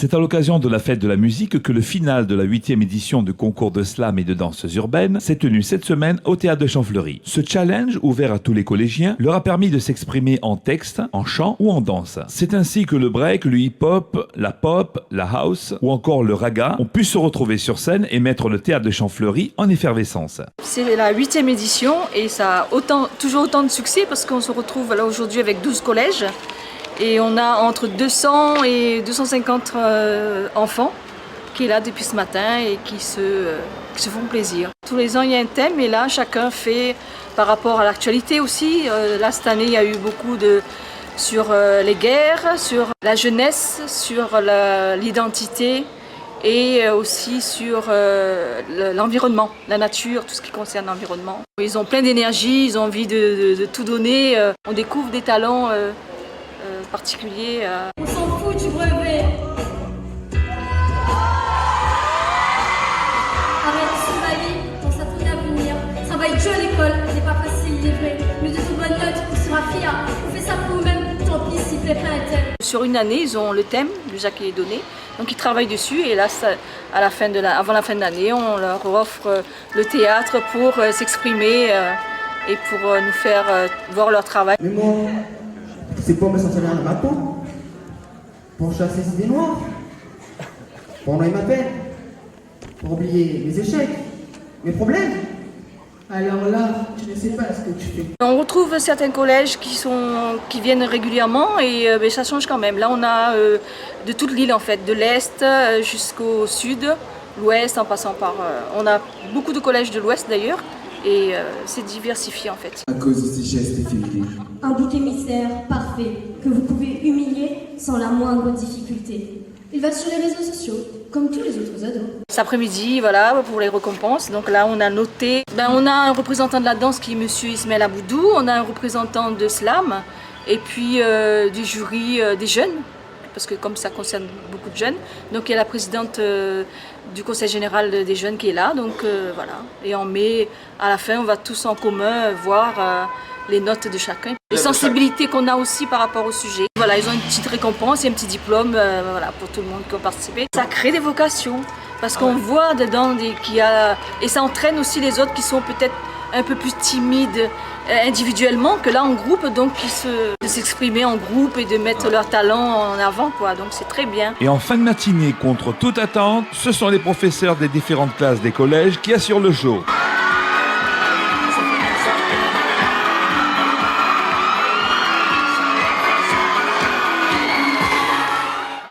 C'est à l'occasion de la fête de la musique que le final de la 8e édition du concours de slam et de danses urbaines s'est tenu cette semaine au théâtre de Champfleury. Ce challenge, ouvert à tous les collégiens, leur a permis de s'exprimer en texte, en chant ou en danse. C'est ainsi que le break, le hip-hop, la pop, la house ou encore le raga ont pu se retrouver sur scène et mettre le théâtre de Champfleury en effervescence. C'est la 8e édition et ça a toujours autant de succès parce qu'on se retrouve là aujourd'hui avec 12 collèges. Et on a entre 200 et 250 enfants qui sont là depuis ce matin et qui se font plaisir. Tous les ans, il y a un thème et là, chacun fait par rapport à l'actualité aussi. Là, cette année, il y a eu beaucoup sur les guerres, sur la jeunesse, sur l'identité et aussi sur l'environnement, la nature, tout ce qui concerne l'environnement. Ils ont plein d'énergie, ils ont envie de tout donner. On découvre des talents particulier. On s'en fout du brevet. Arrête, sur la vie, pense à ton avenir. Travaille dur à l'école, c'est pas facile, il est vrai. Mais de toute bonne note, on sera fiers. On fait ça pour nous-mêmes, tant pis s'il plaît pas un tel. Sur une année, ils ont le thème déjà qui est donné. Donc ils travaillent dessus et là, avant la fin de l'année, on leur offre le théâtre pour s'exprimer et pour nous faire voir leur travail. Mais moi, c'est pour me sentir bien dans ma peau, pour chasser ces idées noires, pour enlever ma peine, pour oublier mes échecs, mes problèmes. Alors là, tu ne sais pas ce que tu fais. On retrouve certains collèges qui viennent régulièrement et ça change quand même. Là, on a de toute l'île en fait, de l'Est jusqu'au Sud, l'Ouest en passant par... on a beaucoup de collèges de l'Ouest d'ailleurs. Et c'est diversifié en fait. À cause de ces gestes efféminés. Un bouc émissaire parfait que vous pouvez humilier sans la moindre difficulté. Il va sur les réseaux sociaux, comme tous les autres ados. Cet après-midi, voilà, pour les récompenses. Donc là, on a noté, on a un représentant de la danse qui est Monsieur Ismaël Aboudou, on a un représentant de slam, et puis du jury des jeunes, parce que comme ça concerne beaucoup de jeunes. Donc il y a la présidente du conseil général des jeunes qui est là, donc voilà. Et en mai, à la fin, on va tous en commun voir les notes de chacun. Les sensibilités qu'on a aussi par rapport au sujet. Voilà, ils ont une petite récompense et un petit diplôme voilà, pour tout le monde qui a participé. Ça crée des vocations, parce qu'on voit dedans et ça entraîne aussi les autres qui sont peut-être un peu plus timides individuellement que là en groupe, donc de s'exprimer en groupe et de mettre leur talent en avant, quoi. Donc c'est très bien. Et en fin de matinée, contre toute attente, ce sont les professeurs des différentes classes des collèges qui assurent le show.